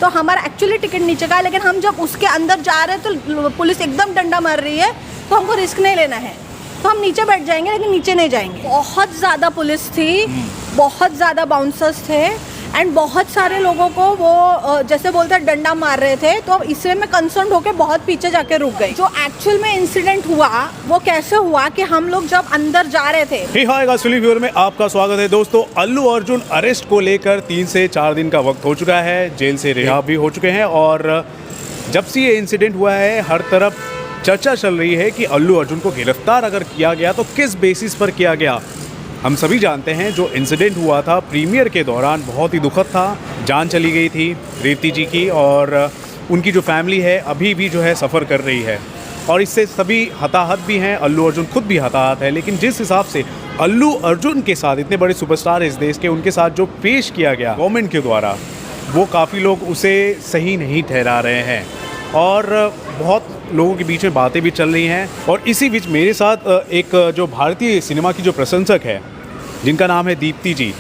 तो हमारा actually ticket नीचे का है, लेकिन हम जब उसके अंदर जा रहे हैं तो पुलिस एकदम डंडा मार रही है, तो हमको रिस्क नहीं लेना है, तो हम नीचे बैठ जाएंगे, लेकिन नीचे नहीं जाएंगे। बहुत ज़्यादा पुलिस थी, बहुत ज़्यादा बाउंसर्स थे, एंड बहुत सारे लोगों को वो जैसे बोलते हैं डंडा मार रहे थे। तो इसमें मैं कंसर्न होकर बहुत पीछे जाके रुक गई। जो एक्चुअल में इंसिडेंट हुआ वो कैसे हुआ कि हम लोग जब अंदर जा रहे थे। हाय गाइस, व्यूअर में आपका स्वागत है। दोस्तों, अल्लू अर्जुन अरेस्ट को लेकर 3 से 4 दिन का वक्त हो चुका है, जेल से रिहा भी हो चुके हैं, और जब से ये इंसिडेंट हुआ है हर तरफ चर्चा चल रही है कि अल्लू अर्जुन को गिरफ्तार अगर किया गया तो किस बेसिस पर किया गया। हम सभी जानते हैं जो इंसिडेंट हुआ था प्रीमियर के दौरान बहुत ही दुखद था। जान चली गई थी रीति जी की, और उनकी जो फैमिली है अभी भी जो है सफ़र कर रही है, और इससे सभी हताहत भी हैं। अल्लू अर्जुन खुद भी हताहत है। लेकिन जिस हिसाब से अल्लू अर्जुन के साथ, इतने बड़े सुपरस्टार इस देश के, उनके साथ जो पेश किया गया गवर्नमेंट के द्वारा, वो काफ़ी लोग उसे सही नहीं ठहरा रहे हैं, और बहुत लोगों के बीच में बातें भी चल रही हैं। और इसी बीच मेरे साथ एक जो भारतीय सिनेमा की जो प्रशंसक है, जिनका नाम है दीप्ति जी,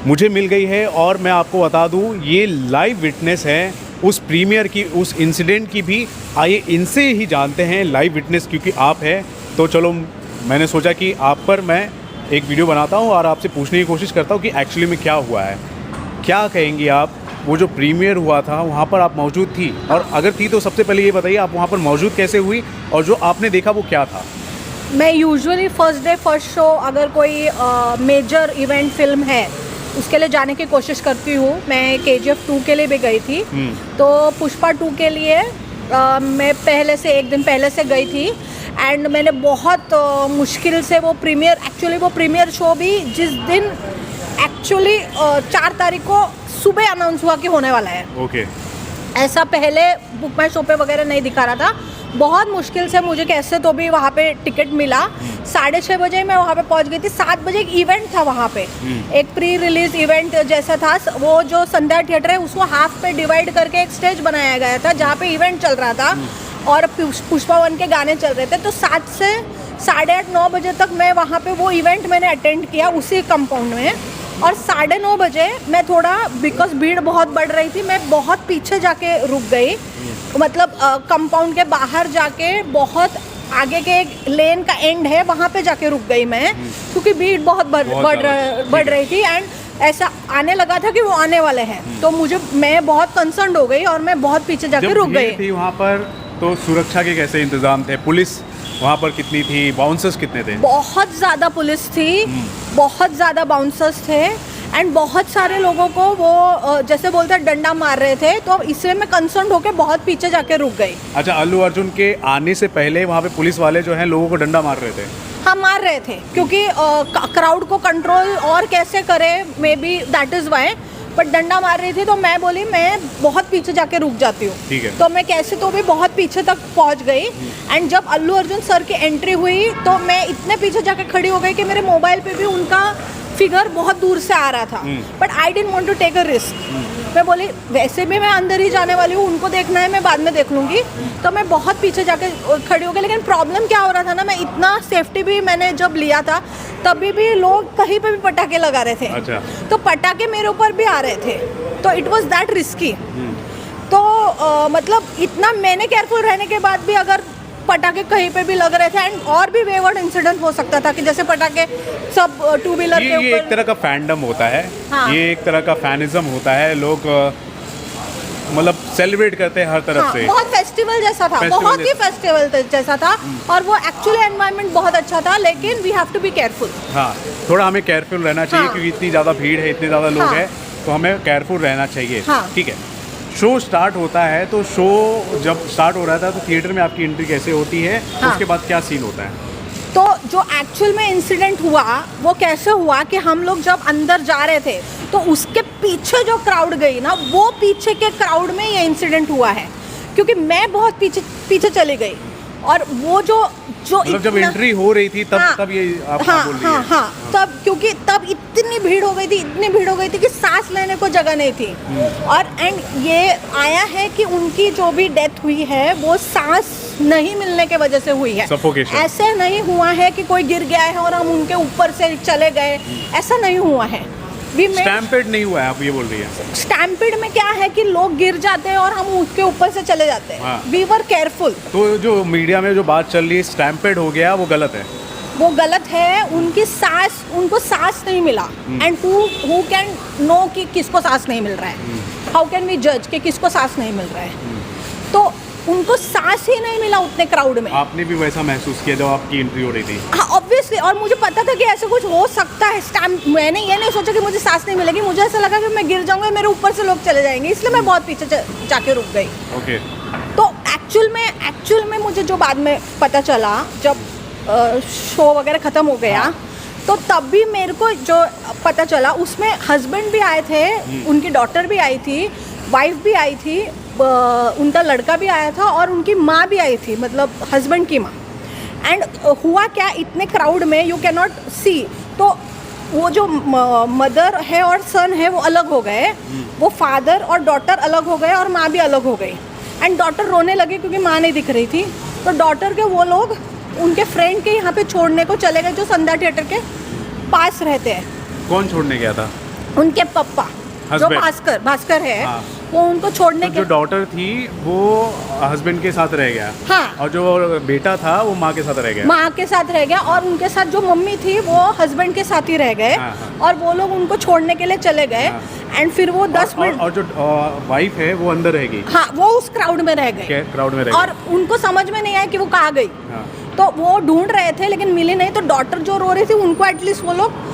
मुझे मिल गई है। और मैं आपको बता दूं, ये लाइव विटनेस है उस प्रीमियर की, उस इंसिडेंट की भी। आइए इनसे ही जानते हैं लाइव विटनेस, क्योंकि आप हैं तो चलो मैंने सोचा कि आप पर मैं एक वीडियो बनाता हूं और आपसे पूछने की कोशिश करता हूं कि एक्चुअली में क्या हुआ है। क्या कहेंगी आप, वो जो प्रीमियर हुआ था वहाँ पर आप मौजूद थी, और अगर थी तो सबसे पहले ये बताइए आप वहाँ पर मौजूद कैसे हुई, और जो आपने देखा वो क्या था? मैं usually first day first show अगर कोई मेजर इवेंट फिल्म है उसके लिए जाने की कोशिश करती हूँ। मैं KGF 2 के लिए भी गई थी, तो पुष्पा 2 के लिए मैं पहले से एक दिन पहले से गई थी, एंड मैंने बहुत मुश्किल से वो प्रीमियर शो भी जिस दिन एक्चुअली 4 तारीख को सुबह अनाउंस हुआ कि होने वाला है। ओके। ऐसा पहले बुक माई शो पे वगैरह नहीं दिखा रहा था। बहुत मुश्किल से मुझे कैसे तो भी वहाँ पे टिकट मिला। 6:30 बजे मैं वहाँ पे पहुँच गई थी। 7 बजे एक इवेंट था वहाँ पे, एक प्री रिलीज इवेंट जैसा था। वो जो संध्या थिएटर है उसको हाफ पे डिवाइड करके एक स्टेज बनाया गया था जहाँ पे इवेंट चल रहा था, और पुष्पा 1 के गाने चल रहे थे। तो 7 से 8:30-9 बजे तक मैं वहाँ पे वो इवेंट मैंने अटेंड किया उसी कंपाउंड में। और 9:30 बजे मैं थोड़ा, बिकॉज भीड़ बहुत बढ़ रही थी, मैं बहुत पीछे जाके रुक गई। मतलब कंपाउंड के बाहर जाके बहुत आगे के एक लेन का एंड है वहाँ पे जाके रुक गई मैं, क्योंकि भीड़ बहुत बढ़ रही थी, एंड ऐसा आने लगा था कि वो आने वाले हैं। तो मैं बहुत कंसर्न हो गई और मैं बहुत पीछे जाके रुक गई थी वहाँ पर। तो सुरक्षा के कैसे इंतजाम थे? पुलिस वहाँ पर कितनी थी? बाउंसर्स कितने थे? बहुत ज़्यादा पुलिस थी, बहुत ज़्यादा बाउंसर्स थे, एंड बहुत सारे लोगों को वो जैसे बोलते हैं डंडा मार रहे थे। तो इसमें मैं कंसर्न होकर बहुत पीछे जाके रुक गई। अच्छा, अल्लू अर्जुन के आने से पहले वहाँ पे पुलिस वाले जो हैं लोगों को डंडा मार रहे थे? हाँ, मार रहे थे, क्योंकि क्राउड को कंट्रोल और कैसे करे, may be that is why, but डंडा मार रही थी। तो मैं बोली मैं बहुत पीछे जाके रुक जाती हूँ। ठीक है। तो मैं कैसे तो भी बहुत पीछे तक पहुँच गई, एंड जब अल्लू अर्जुन सर की एंट्री हुई तो मैं इतने पीछे जाके खड़ी हो गई कि मेरे मोबाइल पे भी उनका फिगर बहुत दूर से आ रहा था, but I didn't want to take a risk. मैं बोली वैसे भी मैं अंदर ही जाने वाली हूँ, उनको देखना है, मैं बाद में देख लूँगी। तो मैं बहुत पीछे जाके खड़ी हो गई। लेकिन प्रॉब्लम क्या हो रहा था ना, मैं इतना सेफ्टी भी मैंने जब लिया था तभी भी लोग कहीं पे भी पटाखे लगा रहे थे। अच्छा। तो पटाखे मेरे ऊपर भी आ रहे थे, तो इट वॉज दैट रिस्की। तो मतलब इतना मैंने केयरफुल रहने के बाद भी अगर पटाखे कहीं पे भी लग रहे थे, एंड और भी वेवर्ड इंसिडेंट हो सकता था कि जैसे पटाखे सब 2 व्हीलर के ऊपर। ये एक तरह का फैंडम होता है। हाँ। ये एक तरह का फैनिज्म होता है। लोग मतलब सेलिब्रेट करते हैं हर तरफ। हाँ, से बहुत फेस्टिवल जैसा था, बहुत ही फेस्टिवल जैसा था, और वो एक्चुअली एनवायरनमेंट बहुत अच्छा था। लेकिन we have to be careful. हाँ, थोड़ा हमें केयरफुल रहना चाहिए। हाँ। क्योंकि इतनी ज़्यादा भीड़ है, इतने ज़्यादा लोग हाँ। हैं, तो हमें केयरफुल रहना चाहिए। हाँ। ठीक है। शो स्टार्ट होता है, तो शो जब स्टार्ट हो रहा था तो थिएटर में आपकी एंट्री कैसे होती है? हाँ। उसके बाद क्या सीन होता है? तो जो एक्चुअल में इंसिडेंट हुआ वो कैसे हुआ कि हम लोग जब अंदर जा रहे थे तो उसके पीछे जो क्राउड गई ना, वो पीछे के क्राउड में ये इंसिडेंट हुआ है, क्योंकि मैं बहुत पीछे चली गई। और वो जो मतलब जब एंट्री हो रही थी तब तब ये आप बोल रही हैं? हाँ, तब, क्योंकि तब इतनी भीड़ हो गई थी कि सांस लेने को जगह नहीं थी। और एंड ये आया है कि उनकी जो भी डेथ हुई है वो सांस नहीं मिलने के वजह से हुई है। सफोकेशन। ऐसे नहीं हुआ है कि कोई गिर गया है और हम उनके ऊपर से चले गए, ऐसा नहीं हुआ है। वी मेड स्टैम्पेड नहीं हुआ है, आप ये बोल रही है? स्टैम्पिड में क्या है कि लोग गिर जाते हैं और हम उसके ऊपर से चले जाते हैं। हाँ। We were careful. तो जो मीडिया में जो बात चल रही है स्टैम्पेड हो गया, वो गलत है? वो गलत है। उनको सांस नहीं मिला। एंड हु कैन नो कि किसको सांस नहीं मिल रहा है? हाउ कैन वी जज कि किसको सांस नहीं मिल रहा है? तो उनको सांस ही नहीं मिला उतने क्राउड में। आपने भी वैसा महसूस किया जब आपकी एंट्री हो रही थी? हाँ, ऑब्वियसली। और मुझे पता था कि ऐसा कुछ हो सकता है। मैंने ये नहीं सोचा कि मुझे सांस नहीं मिलेगी, मुझे ऐसा लगा कि मैं गिर जाऊंगा, मेरे ऊपर से लोग चले जाएंगे, इसलिए मैं बहुत पीछे जाके रुक गई। ओके। तो एक्चुअल में मुझे जो बाद में पता चला, जब शो वगैरह ख़त्म हो गया, तो तब भी मेरे को जो पता चला उसमें हस्बैंड भी आए थे, उनकी डॉटर भी आई थी, वाइफ भी आई थी, उनका लड़का भी आया था और उनकी माँ भी आई थी, मतलब हस्बैंड की माँ। एंड हुआ क्या, इतने क्राउड में यू कैन नॉट सी, तो वो जो मदर है और सन है वो अलग हो गए, वो फादर और डॉटर अलग हो गए और माँ भी अलग हो गई। एंड डॉटर रोने लगी क्योंकि माँ नहीं दिख रही थी। तो डॉटर के वो लोग उनके फ्रेंड के यहाँ पे छोड़ने को चले गए, जो संध्या थिएटर के पास रहते हैं। कौन छोड़ने गया था? उनके पापा, जो भास्कर है। हाँ। वो उनको छोड़ने तो जो डॉटर थी वो हस्बैंड के साथ रह गया। हाँ। और जो बेटा था वो माँ के साथ रह गया। माँ के साथ रह गया और उनके साथ जो मम्मी थी वो हस्बैंड के साथ ही रह गए। हाँ, हाँ। और वो लोग उनको छोड़ने के लिए चले गए। एंड फिर वो 10 मिनट और जो वाइफ है वो अंदर रह गई। हाँ, वो उस क्राउड में रह गए। क्राउड में रह और उनको समझ में नहीं आया कि वो कहाँ गई। हाँ। तो वो ढूंढ रहे थे लेकिन मिली नहीं। तो डॉटर जो रो रही थी उनको एटलीस्ट वो लोग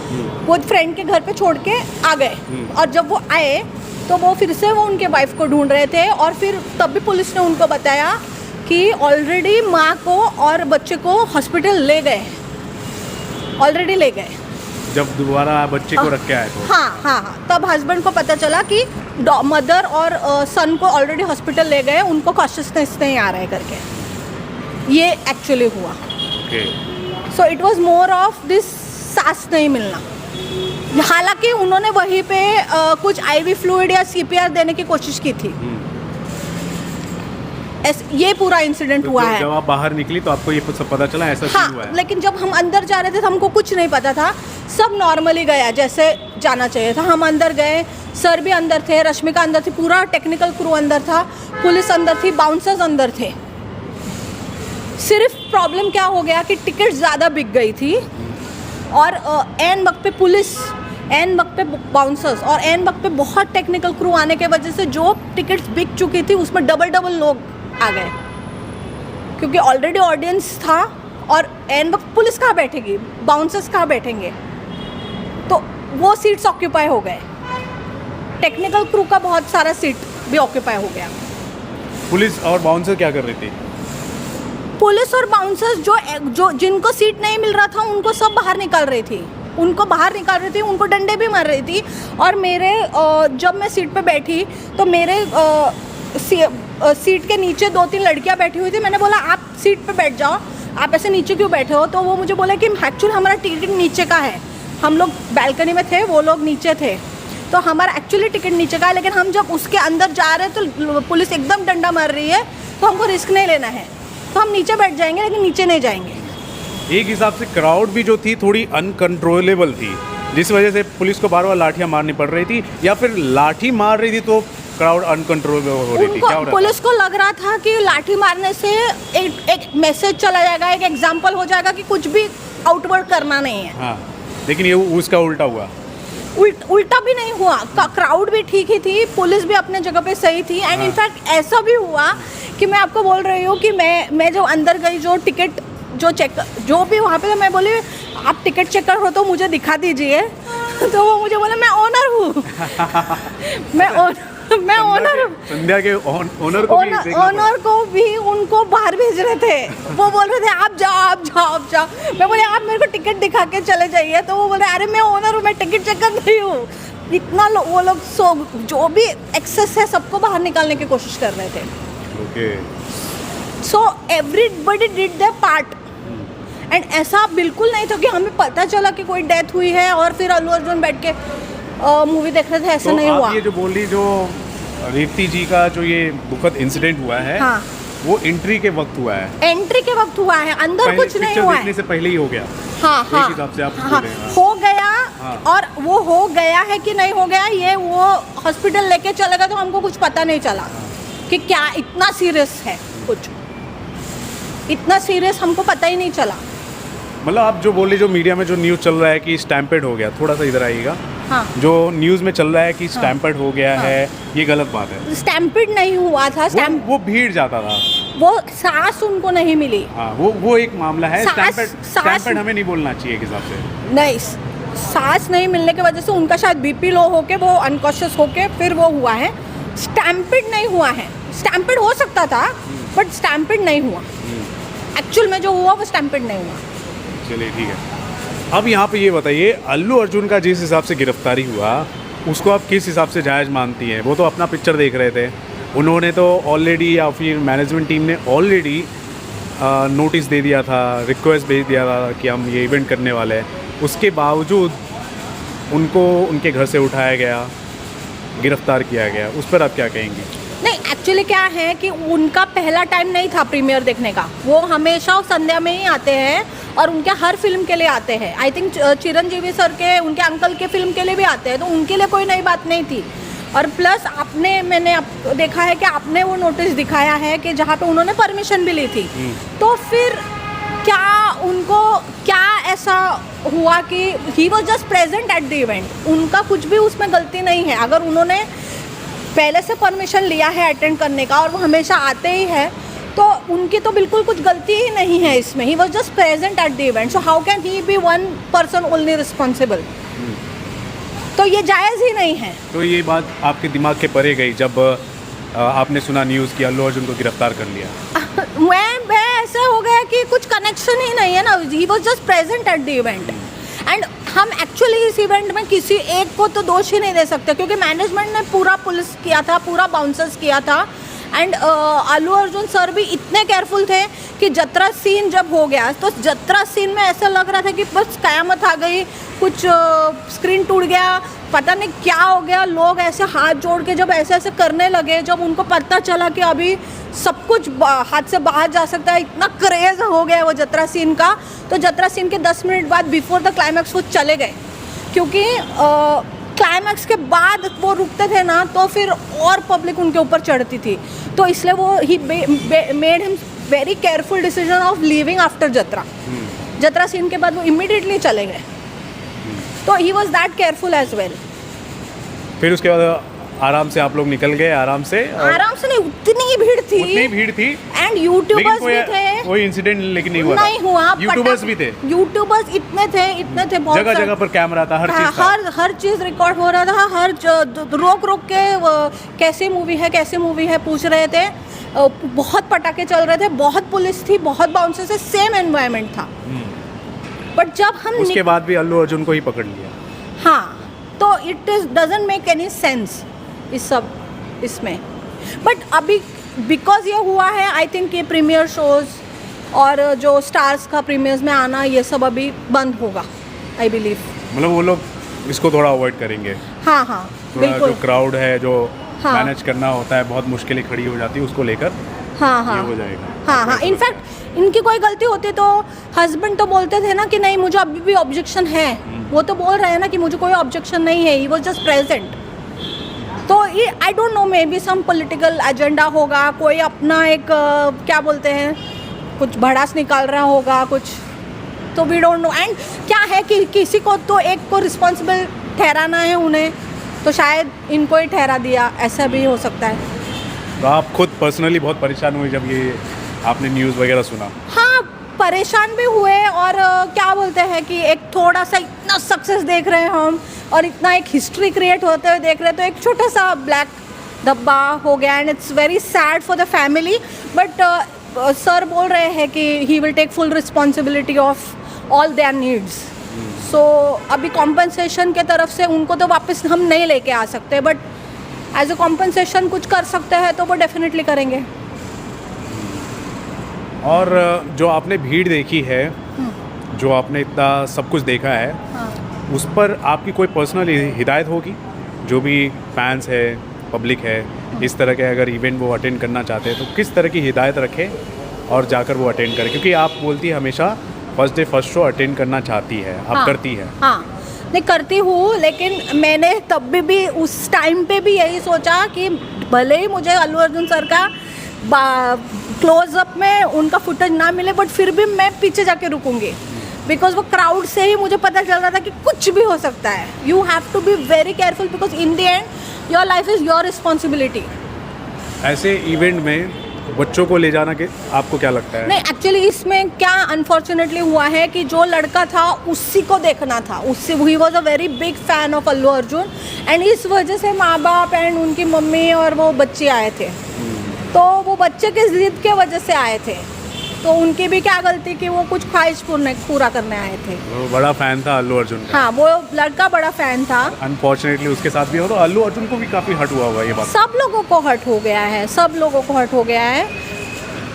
वो फ्रेंड के घर पे छोड़ के आ गए। और जब वो आए तो वो फिर से वो उनके वाइफ को ढूंढ रहे थे। और फिर तब भी पुलिस ने उनको बताया कि ऑलरेडी माँ को और बच्चे को हॉस्पिटल ले गए, ऑलरेडी ले गए। जब दोबारा बच्चे को रख के आए तो? हाँ, तब हस्बैंड को पता चला कि मदर और सन को ऑलरेडी हॉस्पिटल ले गए, उनको कॉन्शियसनेस नहीं आ रहा है करके। ये एक्चुअली हुआ। Okay. So it was more of this सांस नहीं मिलना। हालांकि उन्होंने वहीं पे कुछ आईवी फ्लूइड या सीपीआर देने की कोशिश की थी। ये पूरा इंसिडेंट हुआ है। जब आप बाहर निकली तो आपको ये सब पता चला ऐसा हाँ, हुआ है? लेकिन जब हम अंदर जा रहे थे तो हमको कुछ नहीं पता था। सब नॉर्मली गया जैसे जाना चाहिए था। हम अंदर गए, सर भी अंदर थे, रश्मिका अंदर थी, पूरा टेक्निकल क्रू अंदर था, पुलिस अंदर थी, बाउंसर्स अंदर थे। सिर्फ प्रॉब्लम क्या हो गया कि टिकट ज़्यादा बिक गई थी और एन वक्त पे पुलिस, एन वक्त पे बाउंसर्स और एन वक्त पे बहुत टेक्निकल क्रू आने के वजह से जो टिकट्स बिक चुकी थी उसमें डबल लोग आ गए, क्योंकि ऑलरेडी ऑडियंस था। और एन वक्त पुलिस कहाँ बैठेगी, बाउंसर्स कहाँ बैठेंगे, तो वो सीट्स ऑक्यूपाई हो गए। टेक्निकल क्रू का बहुत सारा सीट भी ऑक्यूपाई हो गया। पुलिस और बाउंसर क्या कर रही थी? पुलिस और बाउंसर्स जो जिनको सीट नहीं मिल रहा था उनको सब बाहर निकाल रही थी, उनको डंडे भी मार रही थी। और मेरे जब मैं सीट पे बैठी तो मेरे सीट के नीचे 2-3 लड़कियां बैठी हुई थी। मैंने बोला आप सीट पे बैठ जाओ, आप ऐसे नीचे क्यों बैठे हो? तो वो मुझे बोला कि एक्चुअली हमारा टिकट नीचे का है, हम लोग बैल्कनी में थे, वो लोग नीचे थे, तो हमारा एक्चुअली टिकट नीचे का है। लेकिन हम जब उसके अंदर जा रहे हैं तो पुलिस एकदम डंडा मार रही है, तो हमको रिस्क नहीं लेना है, तो हम नीचे बैठ जाएंगे, लेकिन नीचे नहीं जाएंगे। एक हिसाब से क्राउड भी जो थी थोड़ी अनकंट्रोलेबल थी, जिस वजह से पुलिस को बार बार लाठियां मारनी पड़ रही थी, या फिर लाठी मार रही थी तो क्राउड अनकंट्रोलेबल हो रही थी? क्या हो रहा पुलिस को लग रहा था कि लाठी मारने से एक मैसेज चला जाएगा, एक एग्जाम्पल हो जाएगा कि कुछ भी आउटवर्ड करना नहीं है। हाँ, लेकिन ये उसका उल्टा हुआ। उल्टा भी नहीं हुआ, क्राउड भी ठीक ही थी, पुलिस भी अपने जगह पे सही थी। एंड इनफैक्ट ऐसा भी हुआ कि मैं आपको बोल रही हूँ कि मैं जो अंदर गई, जो टिकट जो भी वहाँ पे था, मैं बोली आप टिकट चेकर हो तो मुझे दिखा दीजिए। तो वो मुझे बोला मैं ओनर हूँ। मैं ओनर हूँ। संध्या के ओनर को भी उनको बाहर भेज रहे थे। वो बोल रहे थे आप जाओ। मैं बोले आप मेरे को टिकट दिखा के चले जाइए। तो वो बोल रहे अरे मैं ओनर हूँ, मैं टिकट चेक कर रही हूँ। इतना वो लोग जो भी एक्सेस है सबको बाहर निकालने की कोशिश कर रहे थे। Okay. So everybody did there part. And ऐसा बिल्कुल नहीं था कि हमें पता चला कि कोई डेथ हुई है और फिर अल्लू अर्जुन बैठ के मूवी देख रहे थे, ऐसा तो नहीं हुआ। ये जो बोल रही, जो रेवती जी का जो ये दुखद इंसिडेंट हुआ है, वो एंट्री के वक्त हुआ है? एंट्री के वक्त हुआ है, अंदर कुछ नहीं हुआ है। देखने से पहले ही हो गया? हाँ एक हाँ हिसाब से आप हाँ बोले, हाँ। हो गया। हाँ। और वो हो गया है कि नहीं हो गया, ये वो हॉस्पिटल लेके चले गए तो हमको कुछ पता नहीं चला कि क्या इतना सीरियस है, कुछ इतना सीरियस हमको पता ही नहीं चला। मतलब आप जो बोले, जो मीडिया में जो न्यूज़ चल रहा है कि स्टैम्पेड हो गया, थोड़ा सा इधर आइएगा, हाँ जो न्यूज़ में चल रहा है कि स्टैम्पेड हो गया हाँ। है, ये गलत बात है। स्टैम्पिड नहीं हुआ था, वो भीड़ जाता था, वो सांस उनको नहीं मिली। हाँ वो एक मामला है। सांस स्टैम्पेड हमें नहीं बोलना चाहिए एक हिसाब से। नहीं, सांस नहीं मिलने की वजह से उनका शायद बीपी लो होके वो अनकॉन्शियस होके फिर वो हुआ है। स्टैम्पिड नहीं हुआ है, स्टैम्पिड हो सकता था बट स्टैम्पिड नहीं हुआ। एक्चुअल में जो हुआ वो स्टैम्पिड नहीं हुआ। चलिए ठीक है। अब यहाँ पे ये बताइए, अल्लू अर्जुन का जिस हिसाब से गिरफ्तारी हुआ, उसको आप किस हिसाब से जायज़ मानती हैं? वो तो अपना पिक्चर देख रहे थे, उन्होंने तो ऑलरेडी, या फिर मैनेजमेंट टीम ने ऑलरेडी नोटिस दे दिया था, रिक्वेस्ट भेज दिया था कि हम ये इवेंट करने वाले हैं। उसके बावजूद उनको उनके घर से उठाया गया, गिरफ्तार किया गया, उस पर आप क्या कहेंगी? नहीं, एक्चुअली क्या है कि उनका पहला टाइम नहीं था प्रीमियर देखने का। वो हमेशा संध्या में ही आते हैं और उनके हर फिल्म के लिए आते हैं। आई थिंक चिरंजीवी सर के, उनके अंकल के फिल्म के लिए भी आते हैं, तो उनके लिए कोई नई बात नहीं थी। और प्लस मैंने देखा है कि आपने वो नोटिस दिखाया है कि जहाँ पे उन्होंने परमिशन भी ली थी। तो फिर क्या ऐसा हुआ कि ही was just present at the event, उनका कुछ भी उसमें गलती नहीं है। अगर उन्होंने पहले से परमिशन लिया है अटेंड करने का और वो हमेशा आते ही है, तो उनकी तो बिल्कुल कुछ गलती ही नहीं है इसमें। He was just present at the event, so how can he be one person only responsible? तो ये जायज़ ही नहीं है। तो ये बात आपके दिमाग के परे गई जब आपने सुना न्यूज़ कि अल्लू अर्जुन को गिरफ्तार कर लिया? मैं ऐसा हो गया कि कुछ कनेक्शन ही नहीं है ना। ही was just present at the event and हम एक्चुअली इस इवेंट में किसी एक को तो दोष ही नहीं दे सकते, क्योंकि मैनेजमेंट ने पूरा पुलिस किया था, पूरा बाउंसर्स किया था। एंड अल्लू अर्जुन सर भी इतने केयरफुल थे कि जत्रा सीन जब हो गया तो जत्रा सीन में ऐसा लग रहा था कि बस कयामत आ गई, कुछ स्क्रीन टूट गया, पता नहीं क्या हो गया। लोग ऐसे हाथ जोड़ के जब ऐसे ऐसे करने लगे, जब उनको पता चला कि अभी सब कुछ हाथ से बाहर जा सकता है, इतना क्रेज हो गया वो जत्रा सीन का। तो जत्रा सीन के 10 मिनट बाद बिफोर द क्लाइमैक्स वो चले गए, क्योंकि क्लाइमैक्स के बाद वो रुकते थे ना तो फिर और पब्लिक उनके ऊपर चढ़ती थी। तो इसलिए वो he made him very careful decision of leaving after जत्रा। जत्रा सीन के बाद वो इमीडिएटली चले गए। तो he was that careful as well. फिर उसके बाद आराम से आप लोग निकल गए, आराम से नहीं, उतनी ही भीड़ थी, उतनी भीड़ थी। एंड यूट्यूबर्स भी थे। कोई इंसिडेंट लेकिन नहीं हुआ, नहीं हुआ। यूट्यूबर्स भी थे, यूट्यूबर्स इतने थे बहुत जगह जगह पर कैमरा था, हर चीज था। हर चीज रिकॉर्ड हो रहा था। हर रोक के कैसी मूवी है पूछ रहे थे। बहुत पटाखे चल रहे थे, बहुत पुलिस थी, बहुत बाउंसर्स से, सेम एनवायरनमेंट था। बट जब हम उसके बाद भी अल्लू अर्जुन को ही पकड़ लिया। हाँ, तो it doesn't make any sense इसमें। बट अभी बिकॉज ये हुआ है, आई थिंक ये प्रीमियर शोज और जो स्टार्स का प्रीमियर्स में आना, ये सब अभी बंद होगा, आई बिलीव। मतलब वो लोग इसको थोड़ा अवॉइड करेंगे। हाँ, थोड़ा बिल्कुल। जो क्राउड है, जो हाँ। मैनेज करना होता है, बहुत मुश्किलें खड़ी हो जाती है, उसको लेकर हाँ, ये हो जाएगा। हाँ। इनफैक्ट इनकी कोई गलती होती तो हस्बैंड तो बोलते थे ना कि नहीं, मुझे अभी भी ऑब्जेक्शन है। वो तो बोल रहे हैं ना कि मुझे कोई ऑब्जेक्शन नहीं है, ही वाज जस्ट प्रेजेंट। तो ये I don't know, maybe some political agenda होगा, कोई अपना एक क्या बोलते हैं, कुछ भड़ास निकाल रहा होगा कुछ, तो वी डोंट नो। एंड क्या है कि किसी को तो एक को रिस्पॉन्सिबल ठहराना है उन्हें, तो शायद इनको ही ठहरा दिया, ऐसा भी हो सकता है। तो आप खुद पर्सनली बहुत परेशान हुए जब ये आपने न्यूज़ वगैरह सुना? हाँ, परेशान भी हुए। और क्या बोलते हैं कि एक थोड़ा सा इतना सक्सेस देख रहे हैं हम, और इतना एक हिस्ट्री क्रिएट होते हुए देख रहे हैं, तो एक छोटा सा ब्लैक धब्बा हो गया। And it's very sad for the family. But sir बोल रहे हैं कि he will take full responsibility of all their needs. So अभी कॉम्पनसेशन के तरफ से उनको तो वापस हम नहीं लेके आ सकते, बट एज ए कॉम्पनसेशन कुछ कर सकते हैं तो वो डेफिनेटली करेंगे। और जो आपने भीड़ देखी है, जो आपने इतना सब कुछ देखा है, हाँ। उस पर आपकी कोई पर्सनल हिदायत होगी? जो भी फैंस है, पब्लिक है, इस तरह के अगर इवेंट वो अटेंड करना चाहते हैं तो किस तरह की हिदायत रखें और जाकर वो अटेंड करें? क्योंकि आप बोलती है हमेशा first day first show attend करना चाहती है, आप हाँ, करती है? हाँ, नहीं करती हूँ, लेकिन मैंने तब भी उस टाइम पे भी यही सोचा कि भले ही मुझे अल्लू अर्जुन सर का क्लोजअप में उनका फुटेज ना मिले, बट फिर भी मैं पीछे जाके रुकूंगी, बिकॉज वो क्राउड से ही मुझे पता चल रहा था कि कुछ भी हो सकता है. You have to be very careful, because in the end your life is your responsibility. ऐसे इवेंट में बच्चों को ले जाना के आपको क्या लगता है? नहीं, एक्चुअली इसमें क्या अनफॉर्चुनेटली हुआ है कि जो लड़का था उसी को देखना था, उससे he was a very big fan of Allu Arjun, and इस वजह से माँ बाप एंड उनकी मम्मी और वो बच्चे आए थे. तो वो बच्चे के जिद के वजह से आए थे, तो उनकी भी क्या गलती कि वो कुछ ख्वाहिश पूरा करने आए थे. वो बड़ा फैन था अल्लू अर्जुन का. हाँ, वो लड़का बड़ा फैन था. अनफॉर्चुनेटली उसके साथ भी हो, तो अल्लू अर्जुन को भी काफ़ी हर्ट हुआ होगा ये बात. सब लोगों को हर्ट हो गया है, सब लोगों को हर्ट हो गया है.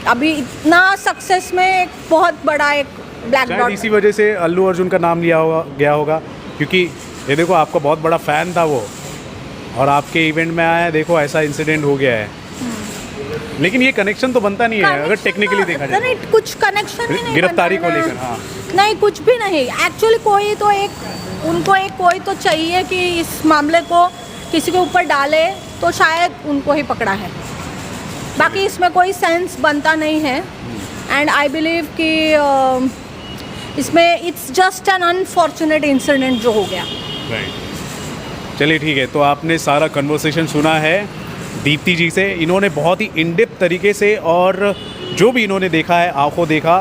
अभी इतना सक्सेस में एक बहुत बड़ा एक ब्लैक शायद डॉट. इसी वजह से अल्लू अर्जुन का नाम लिया गया होगा, क्योंकि ये देखो आपका बहुत बड़ा फैन था वो, और आपके इवेंट में आया, देखो ऐसा इंसिडेंट हो गया है. लेकिन ये कनेक्शन तो बनता नहीं है अगर टेक्निकली देखा जाए. नहीं, कुछ कनेक्शन ही नहीं गिरफ्तारी बनता को ना. लेकर, हाँ. नहीं, कुछ भी नहीं. एक्चुअली कोई तो एक उनको एक कोई तो चाहिए कि इस मामले को किसी के ऊपर डाले, तो शायद उनको ही पकड़ा है. बाकी इसमें कोई सेंस बनता नहीं है. एंड आई बिलीव कि इसमें it's just an unfortunate incident जो हो गया. राइट. चलिए ठीक है, तो आपने सारा कन्वर्सेशन सुना है दीप्ति जी से. इन्होंने बहुत ही इन डेप्थ तरीके से, और जो भी इन्होंने देखा है, आंखों देखा,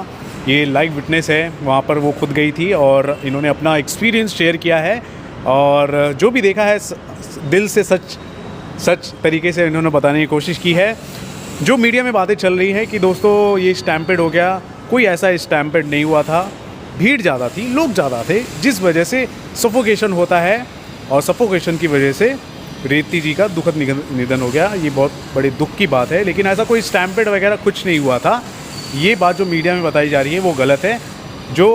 ये लाइव विटनेस है, वहाँ पर वो खुद गई थी और इन्होंने अपना एक्सपीरियंस शेयर किया है, और जो भी देखा है दिल से सच तरीके से इन्होंने बताने की कोशिश की है. जो मीडिया में बातें चल रही हैं कि दोस्तों ये स्टैम्पेड हो गया, कोई ऐसा स्टैम्पेड नहीं हुआ था. भीड़ ज़्यादा थी, लोग ज़्यादा थे, जिस वजह से सफोकेशन होता है, और सफोकेशन की वजह से रेवती जी का दुखद निधन हो गया. ये बहुत बड़े दुख की बात है, लेकिन ऐसा कोई स्टैम्पेड वगैरह कुछ नहीं हुआ था. ये बात जो मीडिया में बताई जा रही है वो गलत है. जो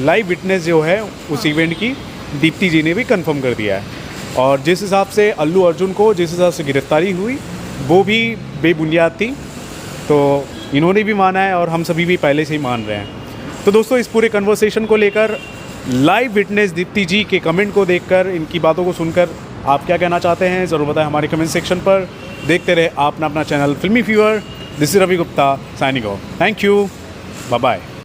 लाइव विटनेस जो है उस इवेंट की, दीप्ति जी ने भी कंफर्म कर दिया है. और जिस हिसाब से अल्लू अर्जुन को जिस हिसाब से गिरफ्तारी हुई, वो भी बेबुनियाद थी. तो इन्होंने भी माना है और हम सभी भी पहले से ही मान रहे हैं. तो दोस्तों, इस पूरे कन्वर्सेशन को लेकर, लाइव विटनेस दीप्ति जी के कमेंट को देखकर, इनकी बातों को सुनकर आप क्या कहना चाहते हैं ज़रूर बताएं हमारे कमेंट सेक्शन पर. देखते रहे आप अपना channel Filmi fever. This is Ravi Gupta signing off. Thank you. Bye bye.